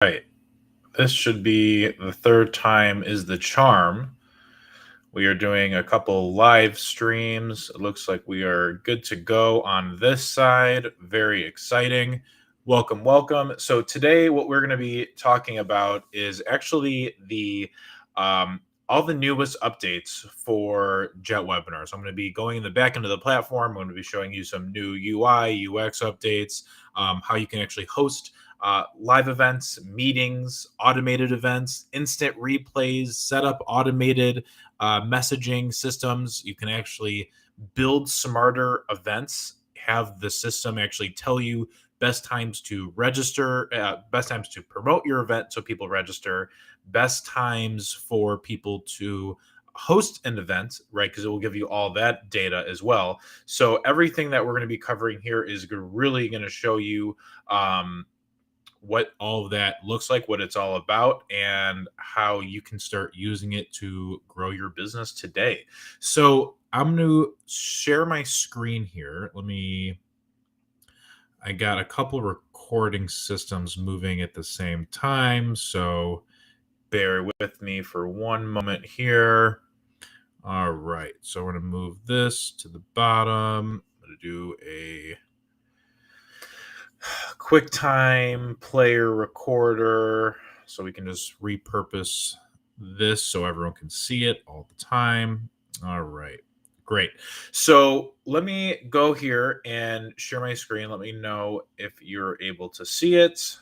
Right. This should be the third time is the charm. We are doing a couple live streams. It looks like we are good to go on this side. Very exciting. Welcome, welcome. So today what we're going to be talking about is actually the all the newest updates for JetWebinars. I'm going to be going in the back end of the platform. I'm going to be showing you some new UI, UX updates, how you can actually host live events, meetings, automated events, instant replays, set up automated messaging systems. You can actually build smarter events, have the system actually tell you best times to register, best times to promote your event so people register, best times for people to host an event, right? Because it will give you all that data as well. So everything that we're going to be covering here is really going to show you what all of that looks like, what it's all about, and how you can start using it to grow your business today. So I'm going to share my screen here. I got a couple recording systems moving at the same time, so bear with me for one moment here. All right, so we're going to move this to the bottom. I'm going to do a Quicktime player recorder so we can just repurpose this so everyone can see it all the time. All right, great. So let me go here and share my screen. Let me know if you're able to see it.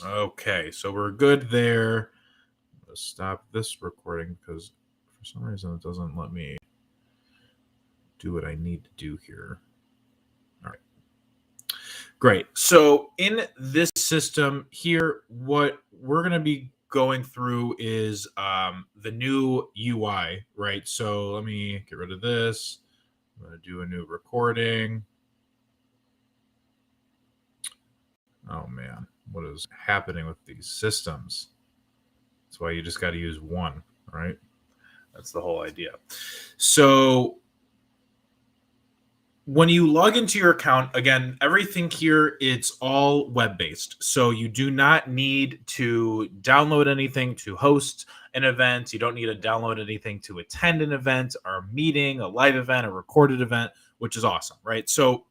Okay, so we're good there. Let's stop this recording because for some reason it doesn't let me do what I need to do here. All right. Great. So in this system here, what we're going to be going through is the new UI, right? So let me get rid of this. I'm going to do a new recording. Oh, man. What is happening with these systems? That's why you just got to use one, right? That's the whole idea. So when you log into your account, again, everything here, it's all web-based. So you do not need to download anything to host an event. You don't need to download anything to attend an event or a meeting, a live event, a recorded event, which is awesome, right? So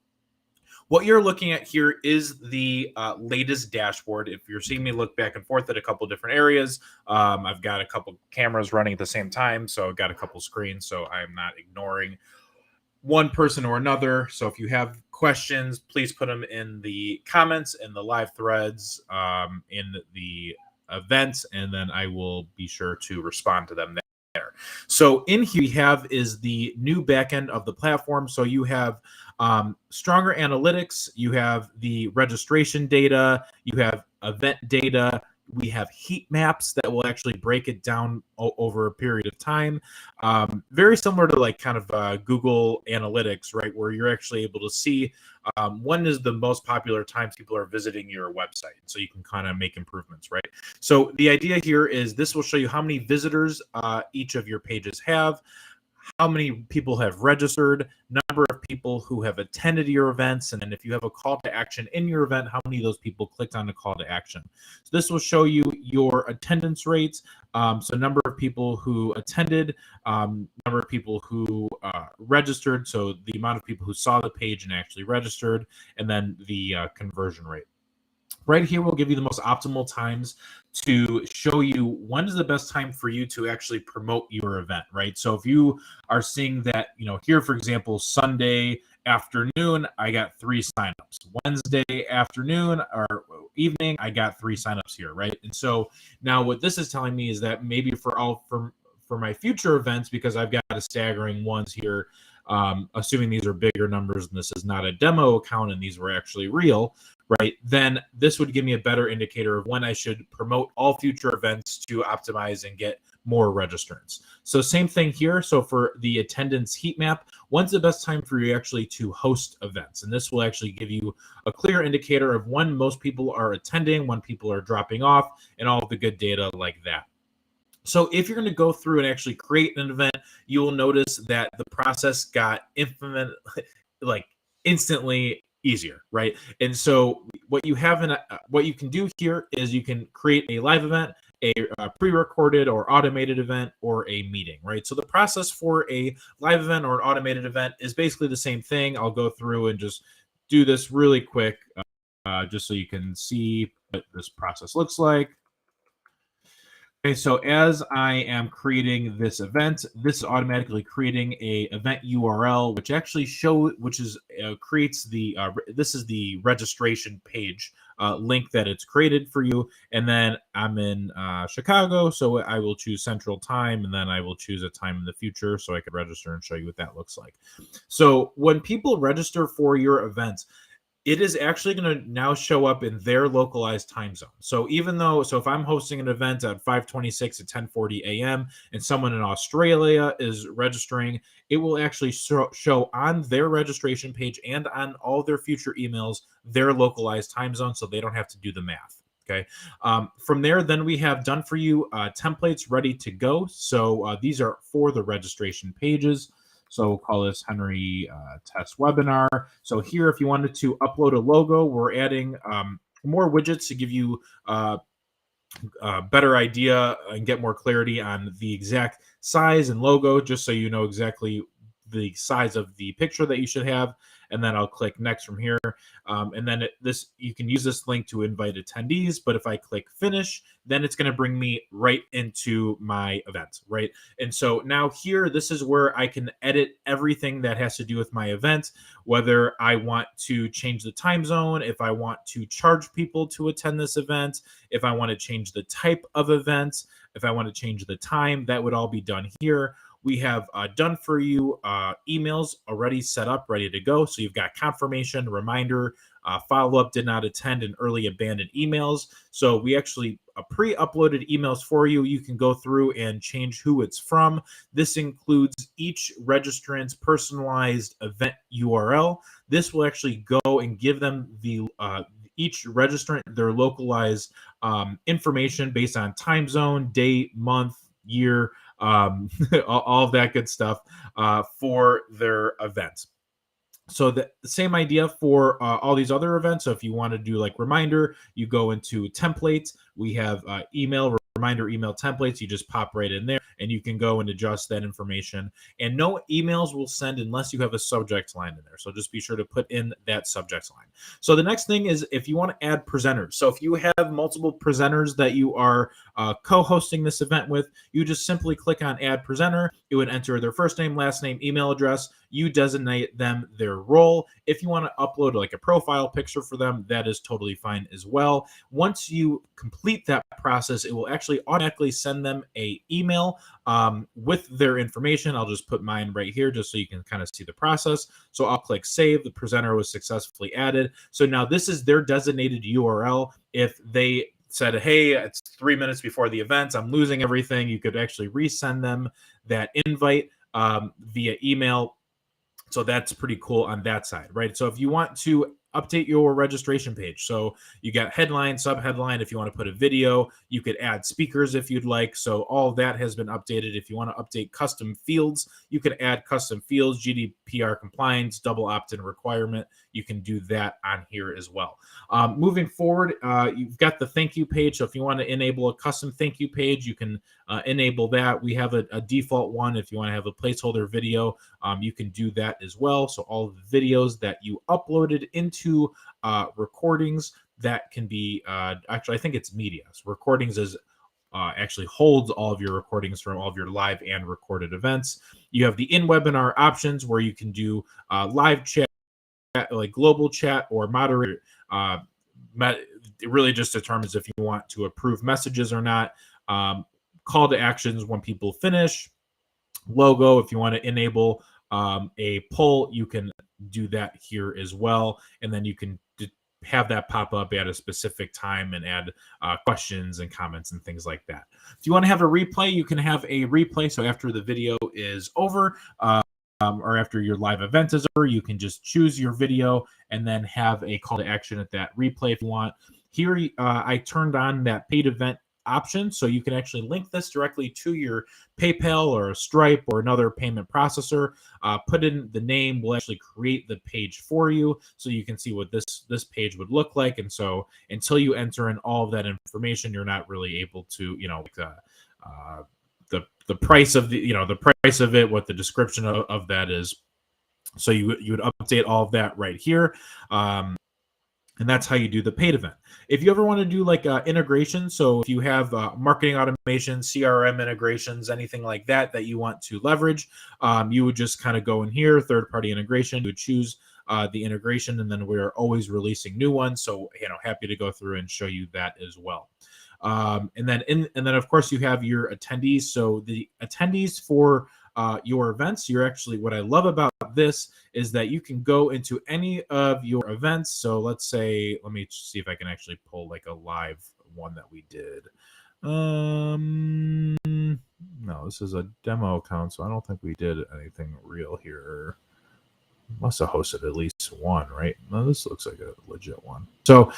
what you're looking at here is the latest dashboard. If you're seeing me look back and forth at a couple different areas, I've got a couple cameras running at the same time. So I've got a couple screens, so I'm not ignoring one person or another. So if you have questions, please put them in the comments in the live threads in the events, and then I will be sure to respond to them there. So in here we have is the new backend of the platform. So you have stronger analytics, you have the registration data, you have event data, we have heat maps that will actually break it down over a period of time. Very similar to like kind of Google Analytics, right? Where you're actually able to see when is the most popular times people are visiting your website. So you can kind of make improvements, right? So the idea here is this will show you how many visitors each of your pages have, how many people have registered, number of people who have attended your events, and then if you have a call to action in your event, how many of those people clicked on the call to action. So this will show you your attendance rates, so number of people who attended, number of people who registered, so the amount of people who saw the page and actually registered, and then the conversion rate. Right here will give you the most optimal times to show you when is the best time for you to actually promote your event, right? So if you are seeing that, here, for example, Sunday afternoon, I got 3 signups. Wednesday afternoon or evening, I got 3 signups here, right? And so now what this is telling me is that maybe for my future events, because I've got a staggering ones here, assuming these are bigger numbers and this is not a demo account and these were actually real, right? Then this would give me a better indicator of when I should promote all future events to optimize and get more registrants. So same thing here. So for the attendance heat map, when's the best time for you actually to host events? And this will actually give you a clear indicator of when most people are attending, when people are dropping off, and all of the good data like that. So if you're going to go through and actually create an event, you will notice that the process got like instantly easier, right? And so what you have in what you can do here is you can create a live event, a pre-recorded or automated event, or a meeting, right? So the process for a live event or an automated event is basically the same thing. I'll go through and just do this really quick, just so you can see what this process looks like. Okay, so as I am creating this event, this is automatically creating a event URL, which is creates the this is the registration page link that it's created for you. And then I'm in Chicago, so I will choose Central Time, and then I will choose a time in the future so I can register and show you what that looks like. So when people register for your events, it is actually going to now show up in their localized time zone. So if I'm hosting an event at 5:26 at 10:40 a.m. and someone in Australia is registering, it will actually show on their registration page and on all their future emails their localized time zone, so they don't have to do the math. Okay. From there, then we have done for you templates ready to go. So these are for the registration pages. So we'll call this Henry test webinar. So here, if you wanted to upload a logo, we're adding more widgets to give you a better idea and get more clarity on the exact size and logo, just so you know exactly the size of the picture that you should have. And then I'll click next from here. And then you can use this link to invite attendees. But if I click finish, then it's going to bring me right into my event, right? And so now here, this is where I can edit everything that has to do with my event, whether I want to change the time zone, if I want to charge people to attend this event, if I want to change the type of event, if I want to change the time, that would all be done here. We have done for you emails already set up, ready to go. So you've got confirmation, reminder, follow-up, did not attend, and early abandoned emails. So we actually pre-uploaded emails for you. You can go through and change who it's from. This includes each registrant's personalized event URL. This will actually go and give them each registrant their localized information based on time zone, date, month, year, all of that good stuff for their events. So the same idea for all these other events. So if you want to do like reminder, you go into templates. We have reminder email templates. You just pop right in there and you can go and adjust that information. And no emails will send unless you have a subject line in there. So just be sure to put in that subject line. So the next thing is if you want to add presenters. So if you have multiple presenters that you are co-hosting this event with, you just simply click on add presenter. It would enter their first name, last name, email address. You designate them their role. If you want to upload like a profile picture for them, that is totally fine as well. Once you complete that process, it will actually automatically send them an email with their information. I'll just put mine right here just so you can kind of see the process. So I'll click save. The presenter was successfully added. So now this is their designated URL. If they said, hey, it's 3 minutes before the event, I'm losing everything, you could actually resend them that invite via email. So that's pretty cool on that side, right? So if you want to update your registration page, so you got headline, subheadline. If you want to put a video, you could add speakers if you'd like. So all of that has been updated. If you want to update custom fields, you can add custom fields, GDPR compliance, double opt-in requirement. You can do that on here as well. Moving forward, you've got the thank you page. So if you want to enable a custom thank you page, you can enable that. We have a default one. If you want to have a placeholder video, you can do that as well. So all of the videos that you uploaded into recordings, that can be actually, I think it's media. So recordings is actually holds all of your recordings from all of your live and recorded events. You have the in-webinar options where you can do live chat, like global chat, or moderate. It really just determines if you want to approve messages or not. Call to actions when people finish. Logo, if you want to enable a poll, you can do that here as well. And then you can have that pop up at a specific time and add questions and comments and things like that. If you want to have a replay, you can have a replay. So after the video is over, or after your live event is over, you can just choose your video and then have a call to action at that replay if you want. Here, I turned on that paid event option. So you can actually link this directly to your PayPal or a Stripe or another payment processor. Put in the name, we'll actually create the page for you so you can see what this page would look like. And so until you enter in all of that information, you're not really able to, the price of the price of it, what the description of that is. So you would update all of that right here. And that's how you do the paid event. If you ever want to do like integration, so if you have marketing automation, CRM integrations, anything like that that you want to leverage, you would just kind of go in here, third-party integration. You would choose the integration, and then we're always releasing new ones. So happy to go through and show you that as well. And then of course you have your attendees. So the attendees for your events, what I love about this is that you can go into any of your events. So let me see if I can actually pull like a live one that we did. No, this is a demo account, so I don't think we did anything real here. Must have hosted at least one, right? No, this looks like a legit one. So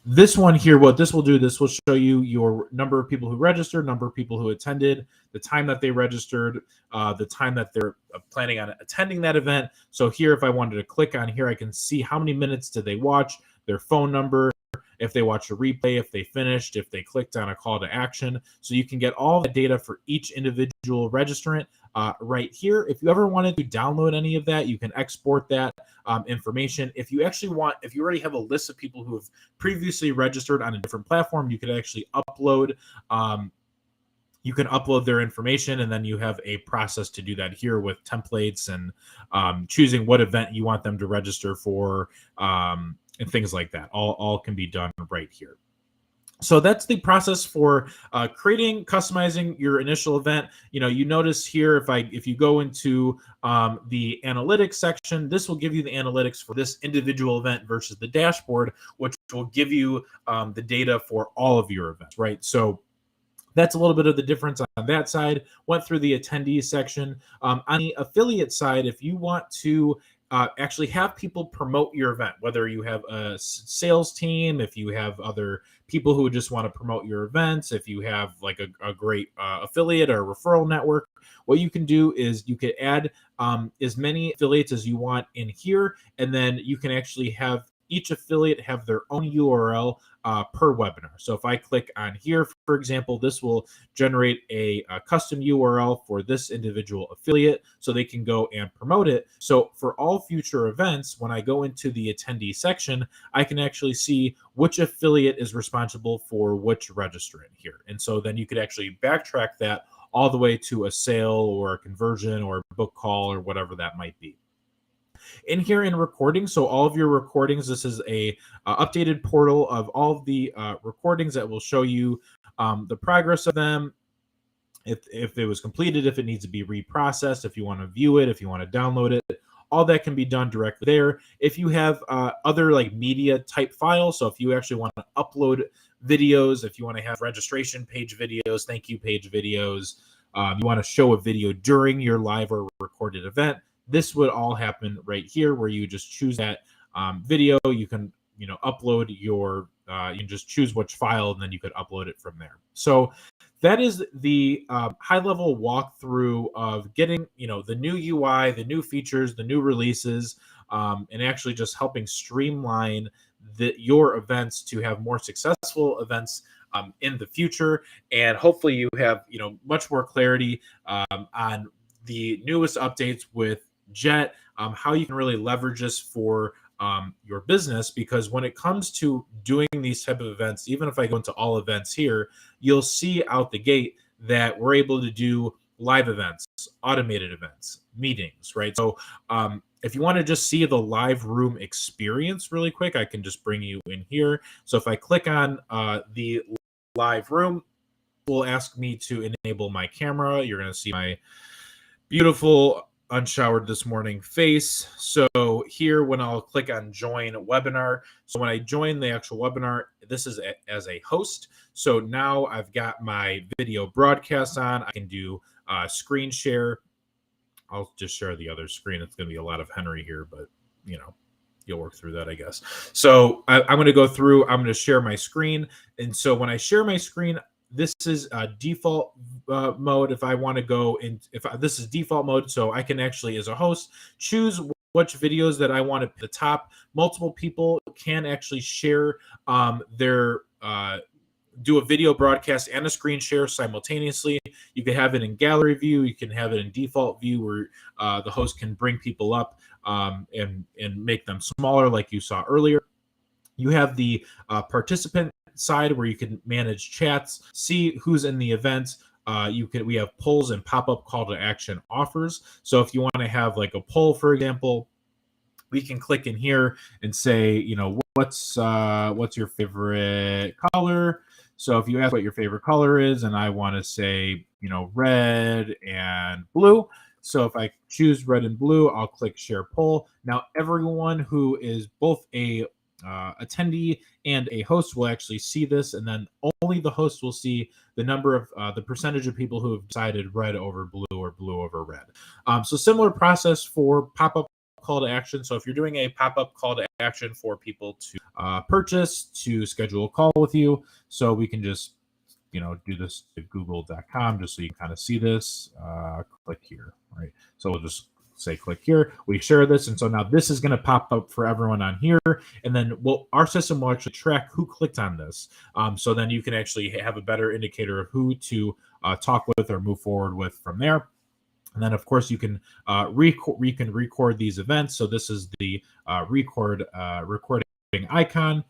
this one here, what this will do, this will show you your number of people who registered, number of people who attended, the time that they registered, the time that they're planning on attending that event. So here, if I wanted to click on here, I can see how many minutes did they watch, their phone number, if they watched a replay, if they finished, if they clicked on a call to action. So you can get all the data for each individual registrant right here. If you ever wanted to download any of that, you can export that information. If you already have a list of people who have previously registered on a different platform, you could actually upload their information, and then you have a process to do that here with templates and choosing what event you want them to register for, and things like that. All can be done right here. So that's the process for creating, customizing your initial event. You notice here, if you go into the analytics section, this will give you the analytics for this individual event versus the dashboard, which will give you the data for all of your events, right? So that's a little bit of the difference on that side. Went through the attendees section. On the affiliate side, if you want to actually have people promote your event, whether you have a sales team, if you have other people who just want to promote your events, if you have like a great affiliate or referral network, what you can do is you can add as many affiliates as you want in here, and then you can actually have each affiliate have their own URL per webinar. So if I click on here, for example, this will generate a custom URL for this individual affiliate so they can go and promote it. So for all future events, when I go into the attendee section, I can actually see which affiliate is responsible for which registrant here. And so then you could actually backtrack that all the way to a sale or a conversion or a book call or whatever that might be. In here in recordings, so all of your recordings, this is a updated portal of all of the recordings that will show you the progress of them, if it was completed, if it needs to be reprocessed, if you want to view it, if you want to download it. All that can be done directly there. If you have other like media type files, so if you actually want to upload videos, if you want to have registration page videos, thank you page videos, you want to show a video during your live or recorded event, this would all happen right here where you just choose that video. You can upload your, you can just choose which file, and then you could upload it from there. So that is the high-level walkthrough of getting the new UI, the new features, the new releases, and actually just helping streamline your events to have more successful events in the future. And hopefully you have much more clarity on the newest updates with Jet, how you can really leverage this for your business, because when it comes to doing these type of events, even if I go into all events here, you'll see out the gate that we're able to do live events, automated events, meetings, right? So if you want to just see the live room experience really quick, I can just bring you in here. So if I click on the live room, it will ask me to enable my camera. You're going to see my beautiful unshowered this morning face. So here, when I'll click on join webinar, so when I join the actual webinar, this is as a host. So now I've got my video broadcast on. I can do screen share. I'll just share the other screen. It's going to be a lot of Henry here, but you'll work through that, I guess. So I'm going to go through, I'm going to share my screen. And so when I share my screen, this is default mode. If I want to go in, this is default mode, so I can actually, as a host, choose which videos that I want to put at the top. Multiple people can actually share their do a video broadcast and a screen share simultaneously. You can have it in gallery view. You can have it in default view, where the host can bring people up and make them smaller, like you saw earlier. You have the participant side where you can manage chats, see who's in the event. We have polls and pop-up call to action offers. So if you want to have like a poll, for example, we can click in here and say, what's your favorite color? So if you ask what your favorite color is, and I want to say, red and blue. So if I choose red and blue, I'll click share poll. Now everyone who is both a attendee and a host will actually see this, and then only the host will see the number of the percentage of people who have decided red over blue or blue over red. So similar process for pop-up call to action. So if you're doing a pop-up call to action for people to purchase, to schedule a call with you, so we can just do this to google.com just so you can kind of see this. Click here, right? So we'll just say click here, we share this, and so now this is going to pop up for everyone on here, and then our system will actually track who clicked on this, so then you can actually have a better indicator of who to talk with or move forward with from there. And then, of course, you can record these events. So this is the recording icon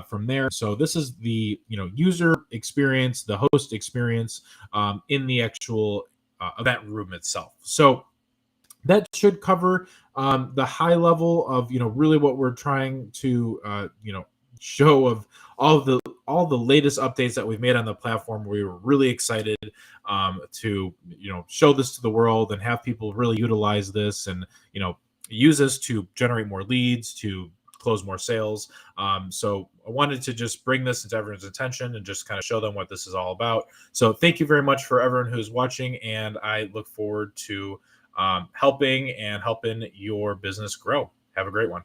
from there. So this is the user experience, the host experience in the actual event room itself. So that should cover the high level of really what we're trying to show of all the latest updates that we've made on the platform. We were really excited to show this to the world and have people really utilize this and use this to generate more leads, to close more sales. So I wanted to just bring this into everyone's attention and just kind of show them what this is all about. So thank you very much for everyone who's watching, and I look forward to helping your business grow. Have a great one.